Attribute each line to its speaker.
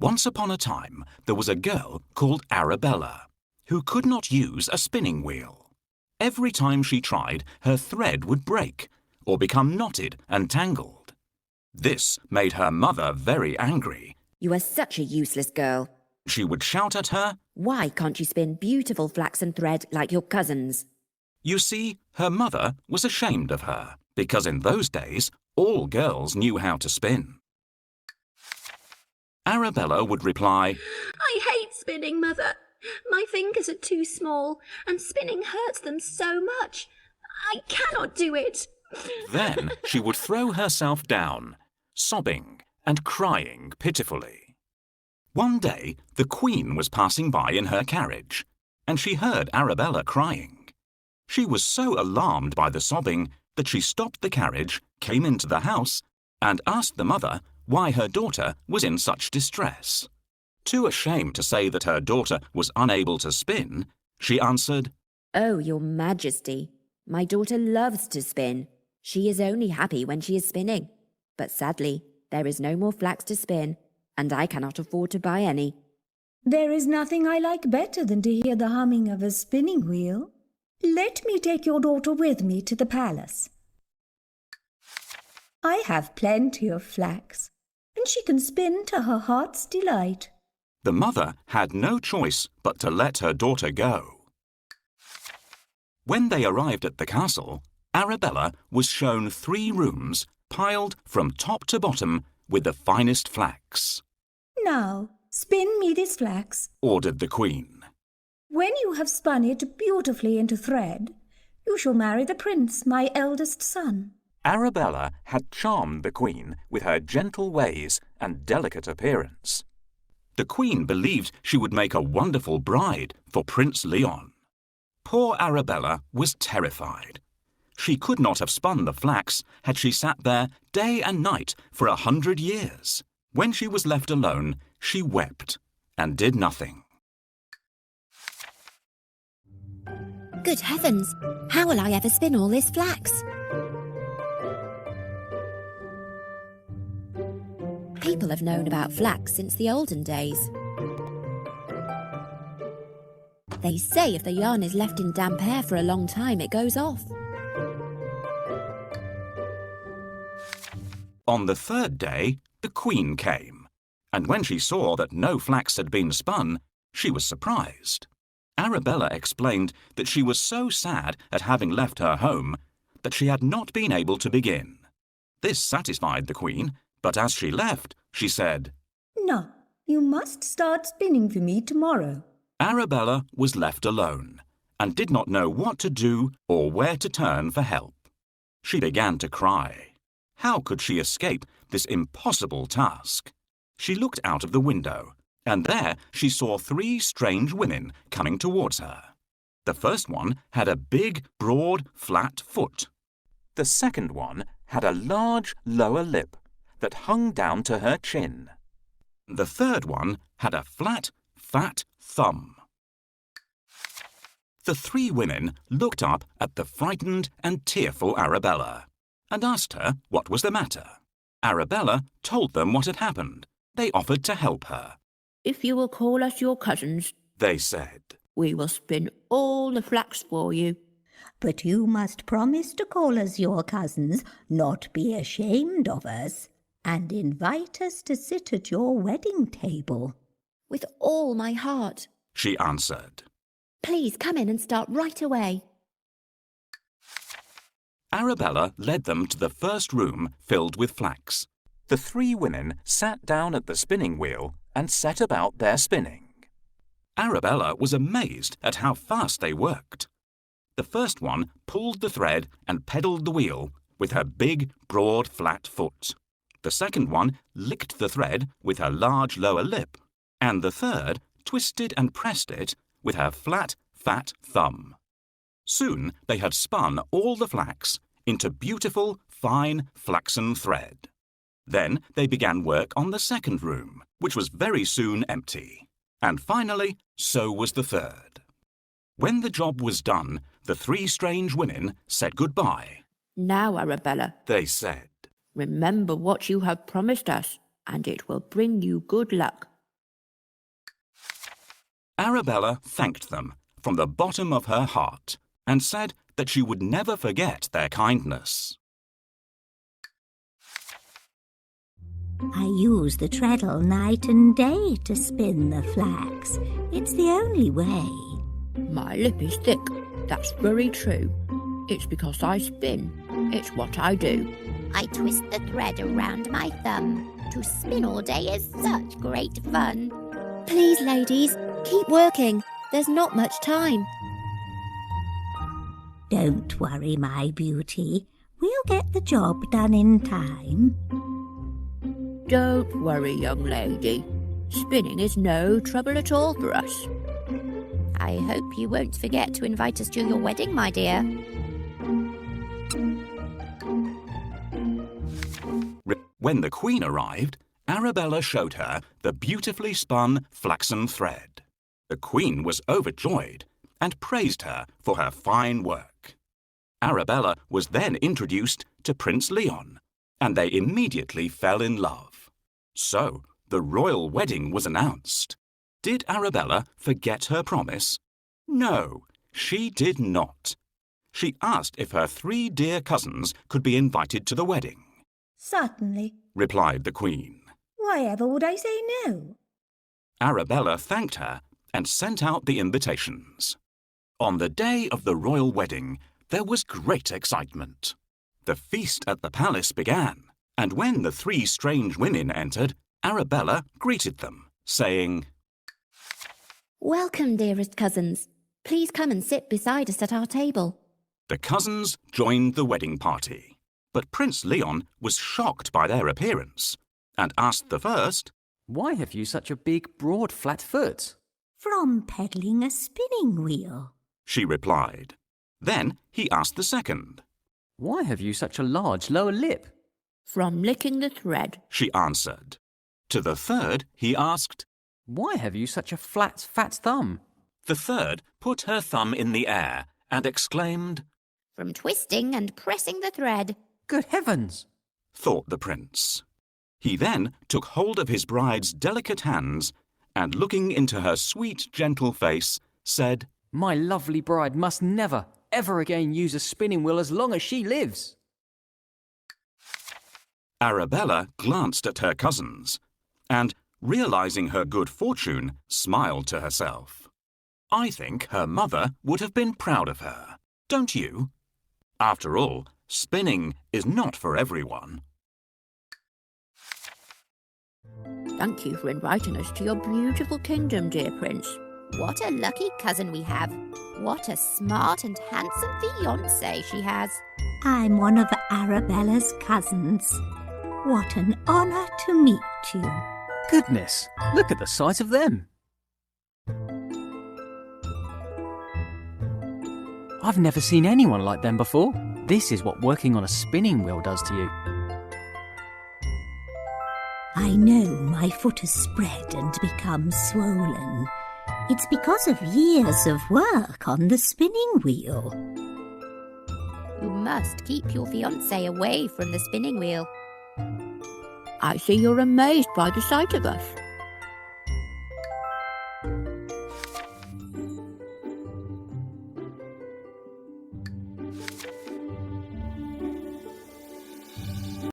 Speaker 1: Once upon a time, there was a girl called Arabella, who could not use a spinning wheel. Every time she tried, her thread would break or become knotted and tangled. This made her mother very angry.
Speaker 2: "You are such a useless girl,"
Speaker 1: she would shout at her.
Speaker 2: "Why can't you spin beautiful flaxen thread like your cousins?"
Speaker 1: You see, her mother was ashamed of her, because in those days, all girls knew how to spin. Arabella would reply,
Speaker 3: "I hate spinning, Mother. My fingers are too small, and spinning hurts them so much. I cannot do it."
Speaker 1: Then she would throw herself down, sobbing and crying pitifully. One day, the Queen was passing by in her carriage, and she heard Arabella crying. She was so alarmed by the sobbing that she stopped the carriage, came into the house, and asked the mother why her daughter was in such distress. Too ashamed to say that her daughter was unable to spin, she answered,
Speaker 2: "Oh, your Majesty, my daughter loves to spin. She is only happy when she is spinning. But sadly, there is no more flax to spin, and I cannot afford to buy any."
Speaker 4: "There is nothing I like better than to hear the humming of a spinning wheel. Let me take your daughter with me to the palace. I have plenty of flax, and she can spin to her heart's delight."
Speaker 1: The mother had no choice but to let her daughter go. When they arrived at the castle, Arabella was shown 3 rooms piled from top to bottom with the finest flax.
Speaker 4: "Now, spin me this flax,"
Speaker 1: ordered the Queen.
Speaker 4: "When you have spun it beautifully into thread, you shall marry the prince, my eldest son."
Speaker 1: Arabella had charmed the Queen with her gentle ways and delicate appearance. The Queen believed she would make a wonderful bride for Prince Leon. Poor Arabella was terrified. She could not have spun the flax had she sat there day and night for 100 years. When she was left alone, she wept and did nothing.
Speaker 2: "Good heavens, how will I ever spin all this flax?" People have known about flax since the olden days. They say if the yarn is left in damp air for a long time, it goes off.
Speaker 1: On the 3rd day, the Queen came, and when she saw that no flax had been spun, she was surprised. Arabella explained that she was so sad at having left her home that she had not been able to begin. This satisfied the Queen, but as she left, she said,
Speaker 4: "Now, you must start spinning for me tomorrow."
Speaker 1: Arabella was left alone and did not know what to do or where to turn for help. She began to cry. How could she escape this impossible task? She looked out of the window, and there she saw 3 strange women coming towards her. The first one had a big, broad, flat foot. The second one had a large lower lip that hung down to her chin. The third one had a flat, fat thumb. The 3 women looked up at the frightened and tearful Arabella and asked her what was the matter. Arabella told them what had happened. They offered to help her.
Speaker 2: "If you will call us your cousins,"
Speaker 1: they said,
Speaker 2: "we will spin all the flax for you."
Speaker 4: "But you must promise to call us your cousins, not be ashamed of us, and invite us to sit at your wedding table."
Speaker 2: "With all my heart,"
Speaker 1: she answered.
Speaker 2: "Please come in and start right away."
Speaker 1: Arabella led them to the first room filled with flax. The 3 women sat down at the spinning wheel and set about their spinning. Arabella was amazed at how fast they worked. The first one pulled the thread and pedalled the wheel with her big, broad, flat foot. The second one licked the thread with her large lower lip, and the third twisted and pressed it with her flat, fat thumb. Soon they had spun all the flax into beautiful, fine, flaxen thread. Then they began work on the second room, which was very soon empty. And finally, so was the third. When the job was done, the 3 strange women said goodbye.
Speaker 2: "Now, Arabella,"
Speaker 1: they said,
Speaker 2: "remember what you have promised us, and it will bring you good luck.
Speaker 1: Arabella thanked them from the bottom of her heart and said that she would never forget their kindness.
Speaker 4: I use the treadle night and day to spin the flax. It's the only way.
Speaker 5: My lip is thick, that's very true. It's because I spin. It's what I do.
Speaker 6: I twist the thread around my thumb. To spin all day is such great fun.
Speaker 2: Please, ladies, keep working. There's not much time.
Speaker 4: Don't worry, my beauty. We'll get the job done in time.
Speaker 5: Don't worry, young lady. Spinning is no trouble at all for us.
Speaker 6: I hope you won't forget to invite us to your wedding, my dear.
Speaker 1: When the Queen arrived, Arabella showed her the beautifully spun flaxen thread. The Queen was overjoyed and praised her for her fine work. Arabella was then introduced to Prince Leon, and they immediately fell in love. So, the royal wedding was announced. Did Arabella forget her promise? No, she did not. She asked if her 3 dear cousins could be invited to the wedding.
Speaker 7: Certainly,
Speaker 1: replied the Queen.
Speaker 7: Why ever would I say no?
Speaker 1: Arabella thanked her and sent out the invitations. On the day of the royal wedding, there was great excitement. The feast at the palace began, and when the 3 strange women entered, Arabella greeted them, saying,
Speaker 2: Welcome, dearest cousins. Please come and sit beside us at our table.
Speaker 1: The cousins joined the wedding party, but Prince Leon was shocked by their appearance and asked the first,
Speaker 8: Why have you such a big, broad, flat foot?
Speaker 4: From peddling a spinning wheel,
Speaker 1: she replied. Then he asked the second.
Speaker 8: Why have you such a large lower lip?
Speaker 5: From licking the thread,
Speaker 1: she answered. To the third he asked,
Speaker 8: Why have you such a flat, fat thumb?
Speaker 1: The third put her thumb in the air and exclaimed,
Speaker 6: From twisting and pressing the thread.
Speaker 8: Good heavens!
Speaker 1: Thought the prince. He then took hold of his bride's delicate hands and, looking into her sweet, gentle face, said,
Speaker 8: My lovely bride must never, ever again use a spinning wheel as long as she lives.
Speaker 1: Arabella glanced at her cousins and, realizing her good fortune, smiled to herself. I think her mother would have been proud of her, don't you? After all, spinning is not for everyone.
Speaker 5: Thank you for inviting us to your beautiful kingdom, dear Prince.
Speaker 6: What a lucky cousin we have. What a smart and handsome fiancé she has.
Speaker 4: I'm one of Arabella's cousins. What an honour to meet you.
Speaker 8: Goodness, look at the size of them. I've never seen anyone like them before. This is what working on a spinning wheel does to you.
Speaker 4: I know my foot has spread and become swollen. It's because of years of work on the spinning wheel.
Speaker 6: You must keep your fiancé away from the spinning wheel.
Speaker 5: I see you're amazed by the sight of us.